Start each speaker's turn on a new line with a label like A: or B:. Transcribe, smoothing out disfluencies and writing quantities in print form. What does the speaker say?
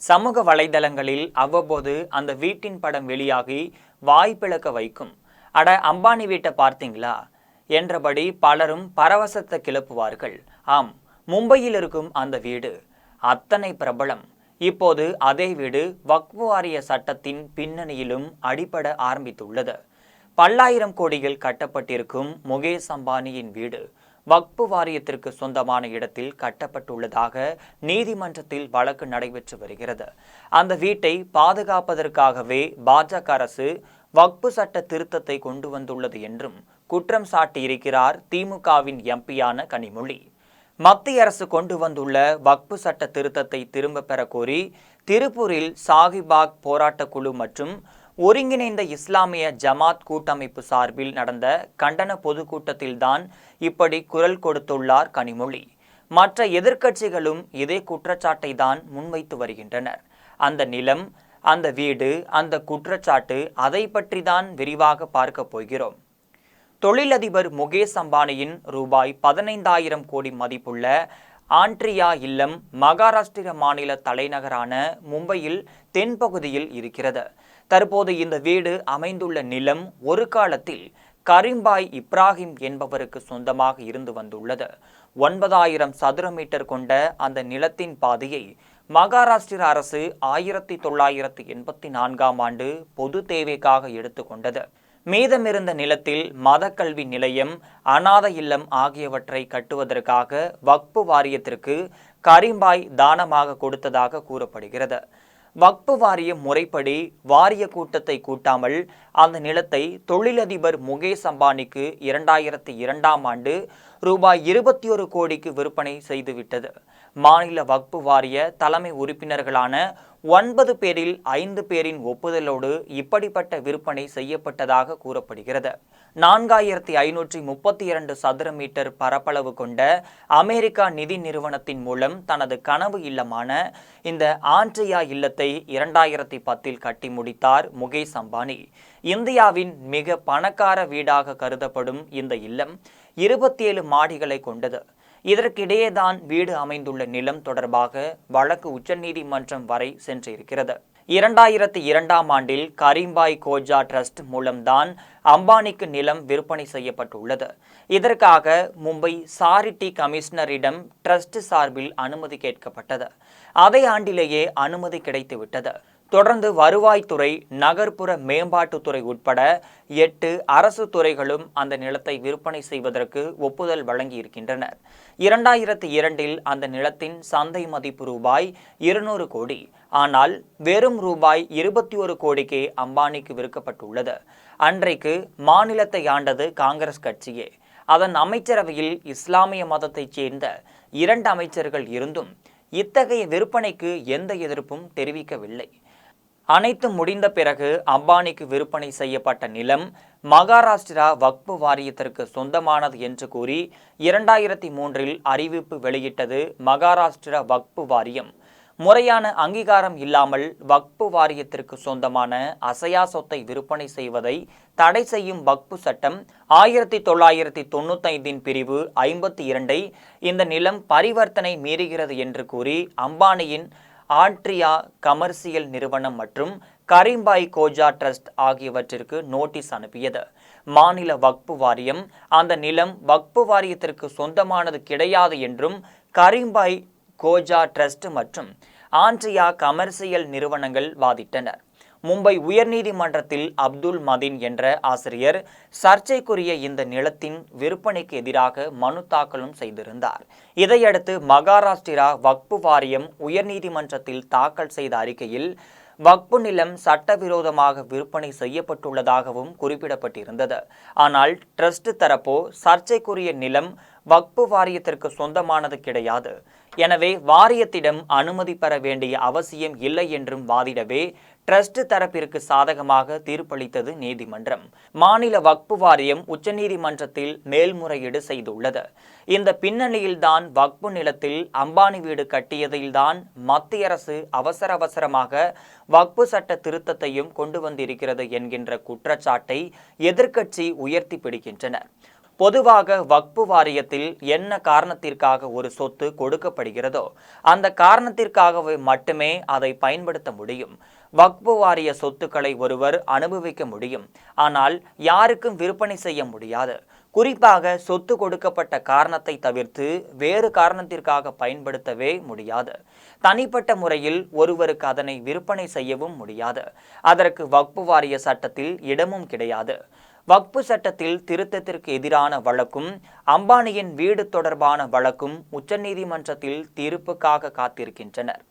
A: சமூக வலைதளங்களில் அவ்வப்போது அந்த வீட்டின் படம் வெளியாகி வாய்ப்பிழக்க வைக்கும். அட, அம்பானி வீட்டை பார்த்தீங்களா என்றபடி பலரும் பரவசத்தை கிளப்புவார்கள். ஆம், மும்பையில் இருக்கும் அந்த வீடு அத்தனை பிரபலம். இப்போது அதே வீடு வக்ஃப் வாரிய சட்டத்தின் பின்னணியிலும் அடிபட ஆரம்பித்துள்ளது. பல்லாயிரம் கோடியில் கட்டப்பட்டிருக்கும் முகேஷ் அம்பானியின் வீடு வக்ஃப் வாரியத்திற்கு சொந்தமான இடத்தில் கட்டப்பட்டுள்ளதாக நீதிமன்றத்தில் வழக்கு நடைபெற்று வருகிறது. அந்த வீட்டை பாதுகாப்பதற்காகவே பாஜக அரசு வக்ஃப் சட்ட திருத்தத்தை கொண்டு வந்துள்ளது என்றும் குற்றம் சாட்டியிருக்கிறார் திமுகவின் எம்பியான கனிமொழி. மத்திய அரசு கொண்டு வந்துள்ள வக்ஃப் சட்ட திருத்தத்தை திரும்ப பெற கோரி திருப்பூரில் சாஹிபாக் போராட்ட குழு மற்றும் ஒருங்கிணைந்த இஸ்லாமிய ஜமாத் கூட்டமைப்பு சார்பில் நடந்த கண்டன பொதுக்கூட்டத்தில்தான் இப்படி குரல் கொடுத்துள்ளார் கனிமொழி. மற்ற எதிர்க்கட்சிகளும் இதே குற்றச்சாட்டை தான் முன்வைத்து வருகின்றனர். அந்த நிலம், அந்த வீடு, அந்த குற்றச்சாட்டு, அதை பற்றி தான் விரிவாக பார்க்க போகிறோம். தொழிலதிபர் முகேஷ் அம்பானியின் ரூபாய் 15,000 கோடி மதிப்புள்ள ஆண்ட்ரியா இல்லம் மகாராஷ்டிர மாநில தலைநகரான மும்பையில் தென்பகுதியில் இருக்கிறது. தற்போது இந்த வீடு அமைந்துள்ள நிலம் ஒரு காலத்தில் கரீம்பாய் இப்ராஹிம் என்பவருக்கு சொந்தமாக இருந்து வந்துள்ளது. 9,000 சதுர மீட்டர் கொண்ட அந்த நிலத்தின் பாதியை மகாராஷ்டிர அரசு 1984ஆம் ஆண்டு பொது தேவைக்காக எடுத்துக்கொண்டது. மீதமிருந்த நிலத்தில் மதக்கல்வி நிலையம், அநாத இல்லம் ஆகியவற்றை கட்டுவதற்காக வக்ஃப் வாரியத்திற்கு கரீம்பாய் தானமாக கொடுத்ததாக கூறப்படுகிறது. வக்ஃப் வாரியம் முறைப்படி வாரிய கூட்டத்தை கூட்டாமல் அந்த நிலத்தை தொழிலதிபர் முகேஷ் அம்பானிக்கு 2002ஆம் ஆண்டு ரூபாய் 21 கோடிக்கு விற்பனை செய்துவிட்டது. மாநில வக்ஃப் வாரிய தலைமை உறுப்பினர்களான 9 பேரில் 5 பேரின் ஒப்புதலோடு இப்படிப்பட்ட விற்பனை செய்யப்பட்டதாக கூறப்படுகிறது. 4,532 சதுர மீட்டர் பரப்பளவு கொண்ட அமெரிக்கா நிதி நிறுவனத்தின் மூலம் தனது கனவு இல்லமான இந்த ஆண்ட்ரியா இல்லத்தை 2010இல் கட்டி முடித்தார் முகேஷ் அம்பானி. இந்தியாவின் மிக பணக்கார வீடாக கருதப்படும் இந்த இல்லம் 27 மாடிகளை கொண்டது. இதற்கிடையேதான் வீடு அமைந்துள்ள நிலம் தொடர்பாக வழக்கு உச்சநீதிமன்றம் வரை சென்றிருக்கிறது. 2002ஆம் ஆண்டில் கரீம்பாய் கோஜா டிரஸ்ட் மூலம்தான் அம்பானிக்கு நிலம் விற்பனை செய்யப்பட்டுள்ளது. இதற்காக மும்பை சாரிட்டி கமிஷனரிடம் டிரஸ்ட் சார்பில் அனுமதி கேட்கப்பட்டது. அதே ஆண்டிலேயே அனுமதி கிடைத்துவிட்டது. தொடர்ந்து வருவாய்த்துறை, நகர்ப்புற மேம்பாட்டுத்துறை உட்பட 8 அரசு துறைகளும் அந்த நிலத்தை விற்பனை செய்வதற்கு ஒப்புதல் வழங்கியிருக்கின்றனர். 2002இல் அந்த நிலத்தின் சந்தை மதிப்பு ரூபாய் 200 கோடி. ஆனால் வெறும் ரூபாய் 21 கோடிக்கே அம்பானிக்கு விற்கப்பட்டுள்ளது. அன்றைக்கு மாநிலத்தை ஆண்டது காங்கிரஸ் கட்சியே. அதன் அமைச்சரவையில் இஸ்லாமிய மதத்தைச் சேர்ந்த 2 அமைச்சர்கள் இருந்தும் இத்தகைய விற்பனைக்கு எந்த எதிர்ப்பும் தெரிவிக்கவில்லை. அனைத்தும் முடிந்த பிறகு அம்பானிக்கு விற்பனை செய்யப்பட்ட நிலம் மகாராஷ்டிரா வக்ஃப் வாரியத்திற்கு சொந்தமானது என்று கூறி 2003இல் அறிவிப்பு வெளியிட்டது மகாராஷ்டிரா வக்ஃப் வாரியம். முறையான அங்கீகாரம் இல்லாமல் வக்ஃப் வாரியத்திற்கு சொந்தமான அசையா சொத்தை விற்பனை செய்வதை தடை செய்யும் வக்ஃப் சட்டம் 1995இன் பிரிவு 52ஐ இந்த நிலம் பரிவர்த்தனை மீறுகிறது என்று கூறி அம்பானியின் ஆண்ட்ரியா கமர்சியல் நிறுவனம் மற்றும் கரீம்பாய் கோஜா டிரஸ்ட் ஆகியவற்றிற்கு நோட்டீஸ் அனுப்பியது. மாநில வக்ஃப் வாரியம் அந்த நிலம் வக்ஃப் வாரியத்திற்கு சொந்தமானது கிடையாது என்றும் கரீம்பாய் கோஜா டிரஸ்ட் மற்றும் ஆண்ட்ரியா கமர்சியல் நிறுவனங்கள் வாதிட்டனர். மும்பை உயர்நீதிமன்றத்தில் அப்துல் மதீன் என்ற ஆசிரியர் சர்ச்சைக்குரிய இந்த நிலத்தின் விற்பனைக்கு எதிராக மனு தாக்கலும் செய்திருந்தார். இதையடுத்து மகாராஷ்டிரா வக்ஃப் வாரியம் உயர்நீதிமன்றத்தில் தாக்கல் செய்த அறிக்கையில் வக்ஃப் நிலம் சட்டவிரோதமாக விற்பனை செய்யப்பட்டுள்ளதாகவும் குறிப்பிடப்பட்டிருந்தது. ஆனால் டிரஸ்ட் தரப்போ சர்ச்சைக்குரிய நிலம் வக்ஃப் வாரியத்திற்கு சொந்தமானது கிடையாது, எனவே வாரியத்திடம் அனுமதி பெற வேண்டிய அவசியம் இல்லை என்றும் வாதிடவே டிரஸ்ட் தரப்பிற்கு சாதகமாக தீர்ப்பளித்தது நீதிமன்றம். மாநில வக்ஃப் வாரியம் உச்சநீதிமன்றத்தில் மேல்முறையீடு செய்துள்ளது. இந்த பின்னணியில்தான் வக்ஃப் நிலத்தில் அம்பானி வீடு கட்டியதில்தான் மத்திய அரசு அவசரமாக வக்ஃப் சட்ட திருத்தத்தையும் கொண்டு வந்திருக்கிறது என்கின்ற குற்றச்சாட்டை எதிர்க்கட்சி உயர்த்தி பிடிக்கின்றனர். பொதுவாக வக்பு வாரியத்தில் என்ன காரணத்திற்காக ஒரு சொத்து கொடுக்கப்படுகிறதோ அந்த காரணத்திற்காகவே மட்டுமே அதை பயன்படுத்த முடியும். வக்பு வாரிய சொத்துக்களை ஒருவர் அனுபவிக்க முடியும், ஆனால் யாருக்கும் விற்பனை செய்ய முடியாது. குறிப்பாக சொத்து கொடுக்கப்பட்ட காரணத்தை தவிர்த்து வேறு காரணத்திற்காக பயன்படுத்தவே முடியாது. தனிப்பட்ட முறையில் ஒருவருக்கு அதனை விற்பனை செய்யவும் முடியாது. அதற்கு வக்பு வாரிய சட்டத்தில் இடமும் கிடையாது. வக்பு சட்டத்தில் திருத்தத்திற்கு எதிரான வழக்கும் அம்பானியின் வீடு தொடர்பான வழக்கும் உச்சநீதிமன்றத்தில் தீர்ப்புக்காக காத்திருக்கின்றனர்.